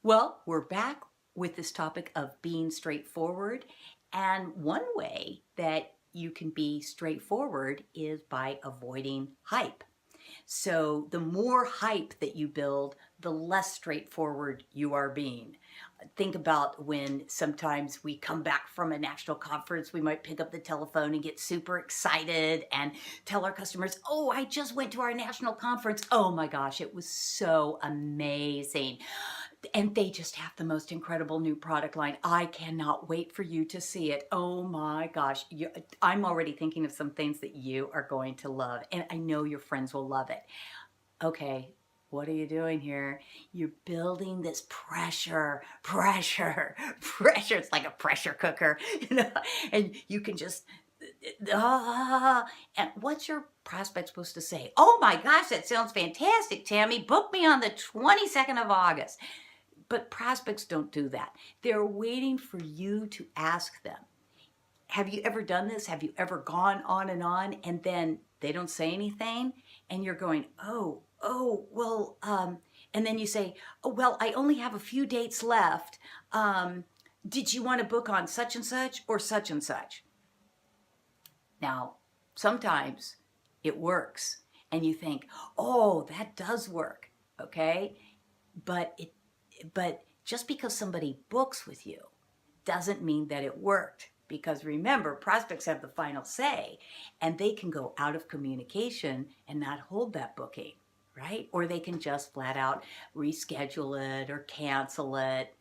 Well, we're back with this topic of being straightforward. And one way that you can be straightforward is by avoiding hype. So the more hype that you build, the less straightforward you are being. Think about when sometimes we come back from a national conference, we might pick up the telephone and get super excited and tell our customers, oh, I just went to our national conference. Oh my gosh, it was so amazing. And they just have the most incredible new product line. I cannot wait for you to see it. Oh my gosh. I'm already thinking of some things that you are going to love. And I know your friends will love it. Okay, what are you doing here? You're building this pressure. It's like a pressure cooker, and you can just, and what's your prospect supposed to say? Oh my gosh, that sounds fantastic, Tammy. Book me on the 22nd of August. But prospects don't do that. They're waiting for you to ask them. Have you ever done this? Have you ever gone on, and then they don't say anything, and you're going, well, and then you say, oh, well, I only have a few dates left. Did you want to book on such and such or such and such? Now, sometimes it works, and you think, oh, that does work, okay? But just because somebody books with you doesn't mean that it worked. Because remember, prospects have the final say, and they can go out of communication and not hold that booking, right? Or they can just flat out reschedule it or cancel it.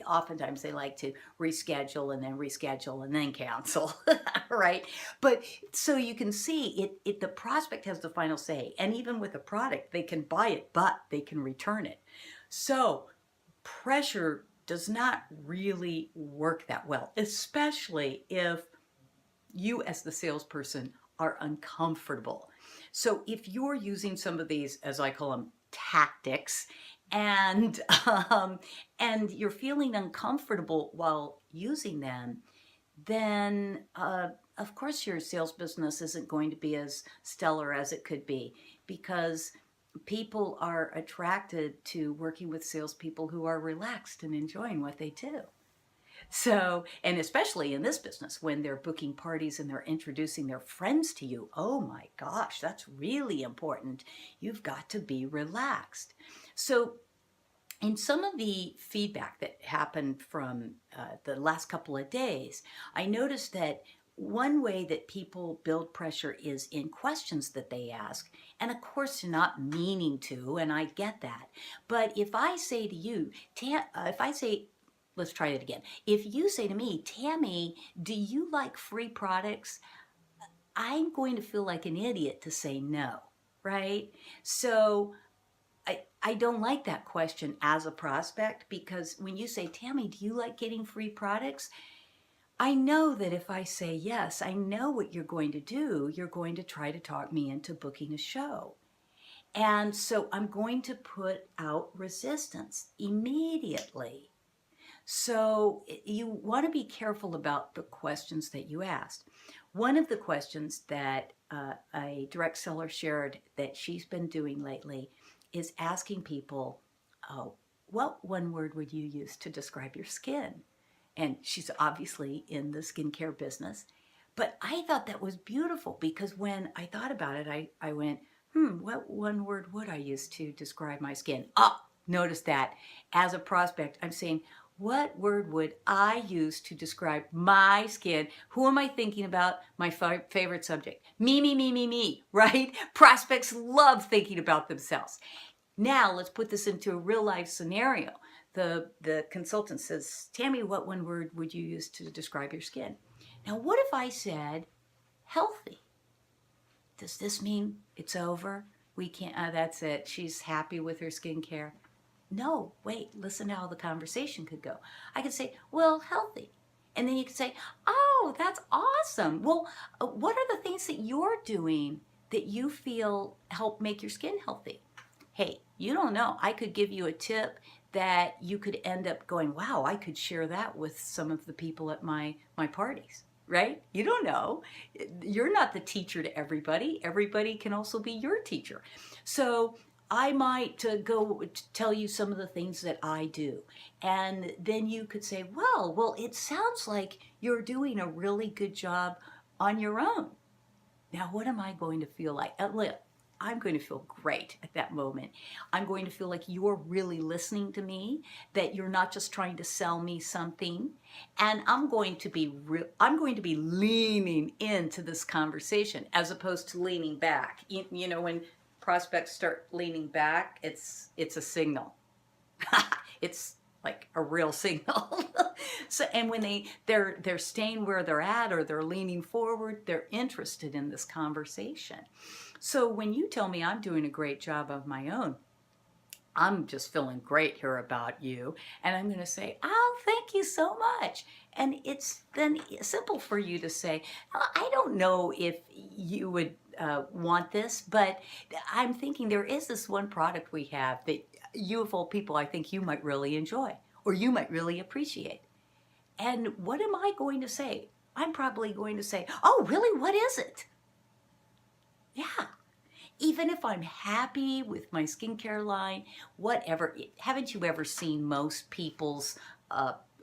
Oftentimes they like to reschedule and then cancel, right? But so you can see the prospect has the final say. And even with a product, they can buy it, but they can return it. So pressure does not really work that well, especially if you as the salesperson are uncomfortable. So if you're using some of these, as I call them, tactics, and you're feeling uncomfortable while using them, then of course your sales business isn't going to be as stellar as it could be, because people are attracted to working with salespeople who are relaxed and enjoying what they do. So, and especially in this business, when they're booking parties and they're introducing their friends to you, oh my gosh, that's really important. You've got to be relaxed. So, in some of the feedback that happened from the last couple of days, I noticed that one way that people build pressure is in questions that they ask. And of course, they're not meaning to, and I get that. But if I say to you, let's try it again. If you say to me, Tammy, do you like free products? I'm going to feel like an idiot to say no, right? So I don't like that question as a prospect, because when you say, Tammy, do you like getting free products? I know that if I say yes, I know what you're going to do. You're going to try to talk me into booking a show. And so I'm going to put out resistance immediately. So you want to be careful about the questions that you asked. One of the questions that a direct seller shared that she's been doing lately is asking people, what one word would you use to describe your skin? And she's obviously in the skincare business. But I thought that was beautiful, because when I thought about it, I went, what one word would I use to describe my skin? Notice that as a prospect, I'm saying, what word would I use to describe my skin? Who am I thinking about? My favorite subject. Me, right? Prospects love thinking about themselves. Now let's put this into a real life scenario. The consultant says, Tammy, what one word would you use to describe your skin? Now, what if I said healthy? Does this mean it's over? We can't, that's it. She's happy with her skincare. No, wait, listen to how the conversation could go. I could say, well, healthy. And then you could say, oh, that's awesome. Well, what are the things that you're doing that you feel help make your skin healthy? Hey, you don't know. I could give you a tip that you could end up going, wow, I could share that with some of the people at my parties, right? You don't know. You're not the teacher to everybody. Everybody can also be your teacher. So I might go tell you some of the things that I do. And then you could say, well, it sounds like you're doing a really good job on your own. Now, what am I going to feel like? I'm going to feel great at that moment. I'm going to feel like you're really listening to me, that you're not just trying to sell me something. And I'm going to be leaning into this conversation as opposed to leaning back. You know, when prospects start leaning back, it's a signal. It's like a real signal. So, and when they're staying where they're at, or they're leaning forward, they're interested in this conversation. So when you tell me I'm doing a great job of my own, I'm just feeling great here about you. And I'm going to say, oh, thank you so much. And it's then simple for you to say, "Oh, I don't know if you would want this, but I'm thinking there is this one product we have that you of all people, I think you might really enjoy, or you might really appreciate." And what am I going to say? I'm probably going to say, oh, really? What is it? Yeah. Even if I'm happy with my skincare line, whatever, haven't you ever seen most people's,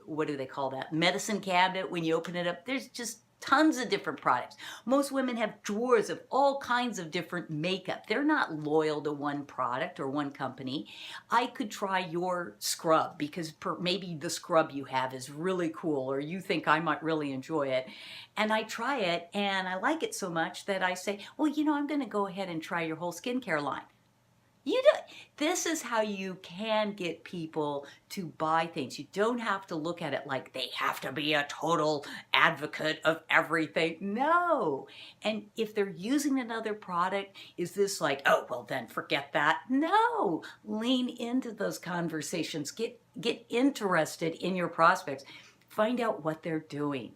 what do they call that, medicine cabinet? When you open it up, there's just tons of different products. Most women have drawers of all kinds of different makeup. They're not loyal to one product or one company. I could try your scrub because maybe the scrub you have is really cool, or you think I might really enjoy it. And I try it and I like it so much that I say, well, I'm going to go ahead and try your whole skincare line. This is how you can get people to buy things. You don't have to look at it like they have to be a total advocate of everything. No. And if they're using another product, is this like, oh, well, then forget that? No. Lean into those conversations. Get interested in your prospects. Find out what they're doing,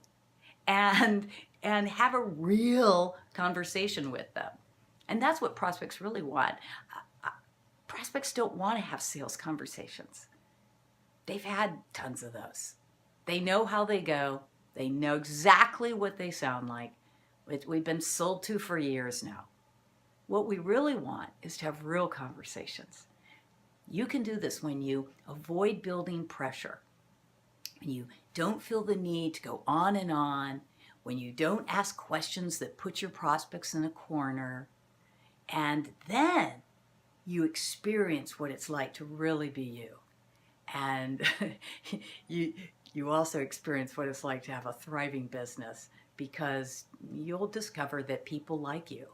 and have a real conversation with them. And that's what prospects really want. Prospects don't want to have sales conversations. They've had tons of those. They know how they go. They know exactly what they sound like. We've been sold to for years now. What we really want is to have real conversations. You can do this when you avoid building pressure, when you don't feel the need to go on and on, when you don't ask questions that put your prospects in a corner, and then you experience what it's like to really be you. And you also experience what it's like to have a thriving business, because you'll discover that people like you.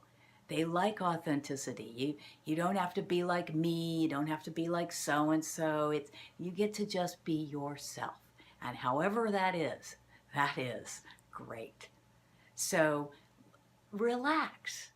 They like authenticity. You don't have to be like me. You don't have to be like so-and-so. You get to just be yourself. And however that is great. So relax.